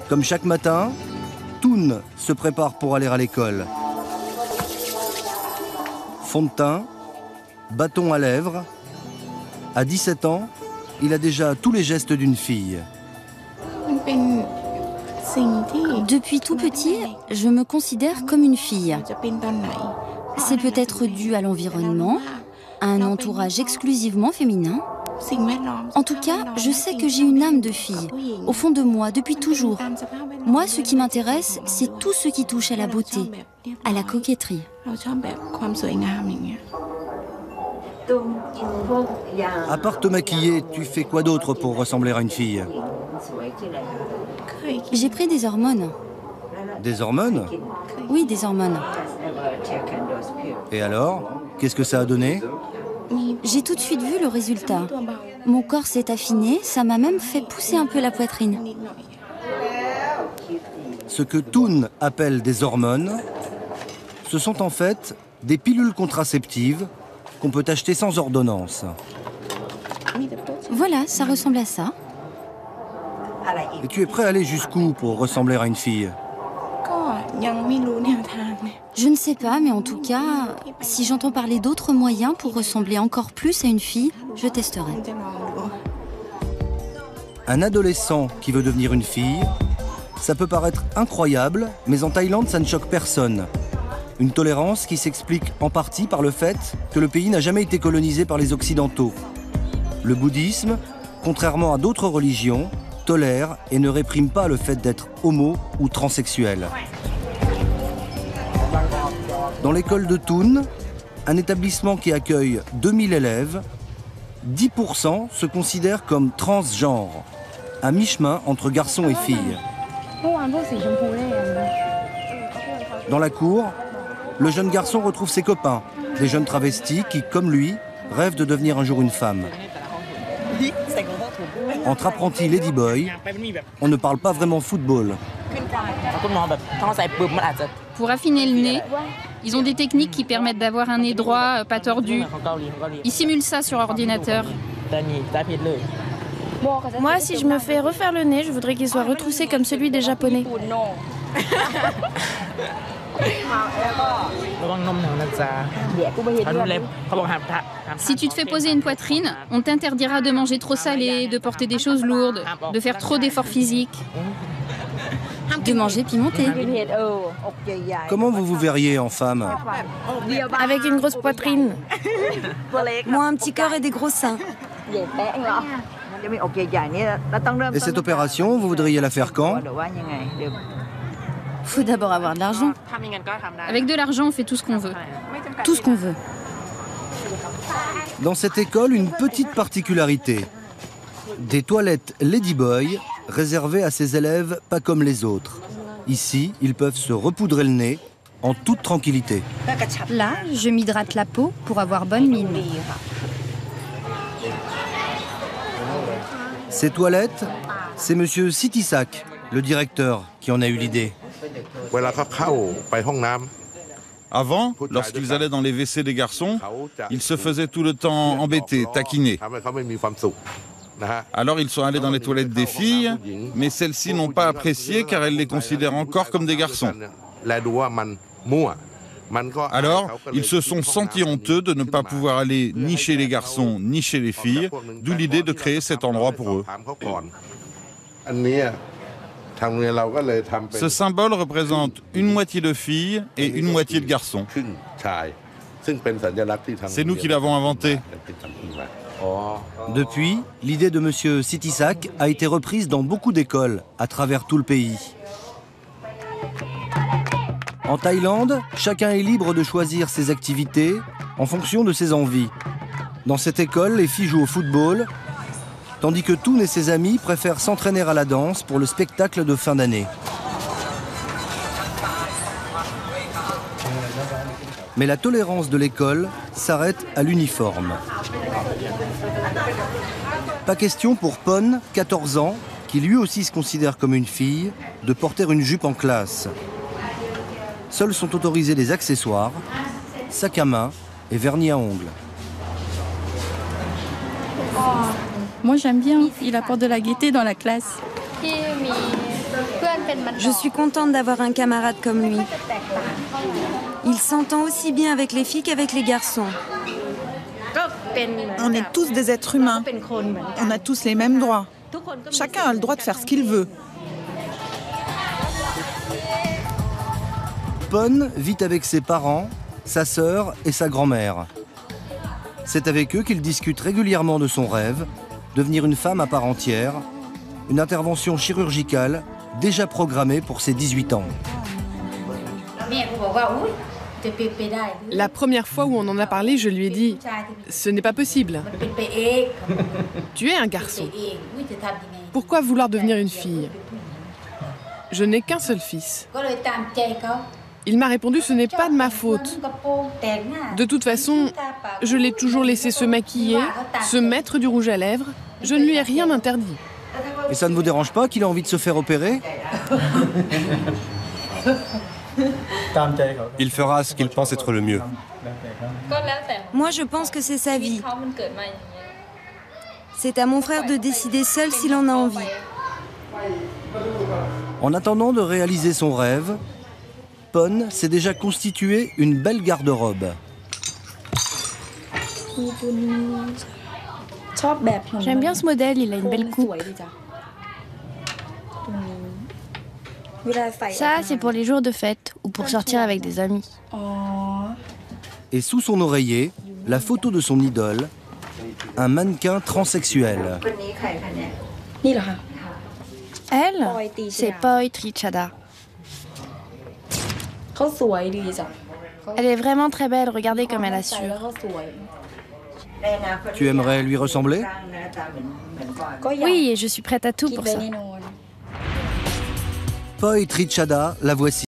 Comme chaque matin, Toon se prépare pour aller à l'école. Fond de teint, bâton à lèvres. À 17 ans, il a déjà tous les gestes d'une fille. Depuis tout petit, je me considère comme une fille. C'est peut-être dû à l'environnement, à un entourage exclusivement féminin. En tout cas, je sais que j'ai une âme de fille, au fond de moi, depuis toujours. Moi, ce qui m'intéresse, c'est tout ce qui touche à la beauté, à la coquetterie. À part te maquiller, tu fais quoi d'autre pour ressembler à une fille? J'ai pris des hormones. Des hormones? Oui, des hormones. Et alors, qu'est-ce que ça a donné? J'ai tout de suite vu le résultat. Mon corps s'est affiné, ça m'a même fait pousser un peu la poitrine. Ce que Toon appelle des hormones, ce sont en fait des pilules contraceptives qu'on peut acheter sans ordonnance. Voilà, ça ressemble à ça. Et tu es prêt à aller jusqu'où pour ressembler à une fille? Je ne sais pas, mais en tout cas, si j'entends parler d'autres moyens pour ressembler encore plus à une fille, je testerai. Un adolescent qui veut devenir une fille, ça peut paraître incroyable, mais en Thaïlande, ça ne choque personne. Une tolérance qui s'explique en partie par le fait que le pays n'a jamais été colonisé par les Occidentaux. Le bouddhisme, contrairement à d'autres religions, tolère et ne réprime pas le fait d'être homo ou transsexuel. Dans l'école de Toon, un établissement qui accueille 2000 élèves, 10% se considèrent comme transgenres, à mi-chemin entre garçons et filles. Dans la cour, le jeune garçon retrouve ses copains, des jeunes travestis qui, comme lui, rêvent de devenir un jour une femme. Entre apprentis ladyboy, on ne parle pas vraiment football. Pour affiner le nez, ils ont des techniques qui permettent d'avoir un nez droit, pas tordu. Ils simulent ça sur ordinateur. Moi, si je me fais refaire le nez, je voudrais qu'il soit retroussé comme celui des Japonais. Si tu te fais poser une poitrine, on t'interdira de manger trop salé, de porter des choses lourdes, de faire trop d'efforts physiques. De manger pimenté. Comment vous vous verriez en femme? Avec une grosse poitrine. Moi, un petit corps et des gros seins. Et cette opération, vous voudriez la faire quand? Faut d'abord avoir de l'argent. Avec de l'argent, on fait tout ce qu'on veut. Tout ce qu'on veut. Dans cette école, une petite particularité. Des toilettes ladyboy réservées à ces élèves pas comme les autres. Ici, ils peuvent se repoudrer le nez en toute tranquillité. Là, je m'hydrate la peau pour avoir bonne mine. Ces toilettes, c'est monsieur Sitisak, le directeur, qui en a eu l'idée. Avant, lorsqu'ils allaient dans les WC des garçons, ils se faisaient tout le temps embêter, taquiner. Alors ils sont allés dans les toilettes des filles, mais celles-ci n'ont pas apprécié car elles les considèrent encore comme des garçons. Alors, ils se sont sentis honteux de ne pas pouvoir aller ni chez les garçons ni chez les filles, d'où l'idée de créer cet endroit pour eux. Ce symbole représente une moitié de filles et une moitié de garçons. C'est nous qui l'avons inventé. Depuis, l'idée de monsieur Sitisak a été reprise dans beaucoup d'écoles à travers tout le pays. En Thaïlande, chacun est libre de choisir ses activités en fonction de ses envies. Dans cette école, les filles jouent au football, tandis que Toon et ses amis préfèrent s'entraîner à la danse pour le spectacle de fin d'année. Mais la tolérance de l'école s'arrête à l'uniforme. Pas question pour Pon, 14 ans, qui lui aussi se considère comme une fille, de porter une jupe en classe. Seuls sont autorisés les accessoires, sac à main et vernis à ongles. Moi, j'aime bien. Il apporte de la gaieté dans la classe. Je suis contente d'avoir un camarade comme lui. Il s'entend aussi bien avec les filles qu'avec les garçons. On est tous des êtres humains. On a tous les mêmes droits. Chacun a le droit de faire ce qu'il veut. Pon vit avec ses parents, sa sœur et sa grand-mère. C'est avec eux qu'il discute régulièrement de son rêve, devenir une femme à part entière, une intervention chirurgicale déjà programmée pour ses 18 ans. La première fois où on en a parlé, je lui ai dit « Ce n'est pas possible. Tu es un garçon. Pourquoi vouloir devenir une fille ? Je n'ai qu'un seul fils. » Il m'a répondu « Ce n'est pas de ma faute. De toute façon, je l'ai toujours laissé se maquiller, se mettre du rouge à lèvres. Je ne lui ai rien interdit. » Et ça ne vous dérange pas qu'il ait envie de se faire opérer ? Il fera ce qu'il pense être le mieux. Moi, je pense que c'est sa vie. C'est à mon frère de décider seul s'il en a envie. En attendant de réaliser son rêve, Pon s'est déjà constitué une belle garde-robe. J'aime bien ce modèle, il a une belle coupe. Ça, c'est pour les jours de fête ou pour sortir avec des amis. Et sous son oreiller, la photo de son idole, un mannequin transsexuel. Elle, c'est Poi Trichada. Elle est vraiment très belle, regardez comme elle assure. Tu aimerais lui ressembler ? Oui, et je suis prête à tout pour ça. Poi Trichada, la voici.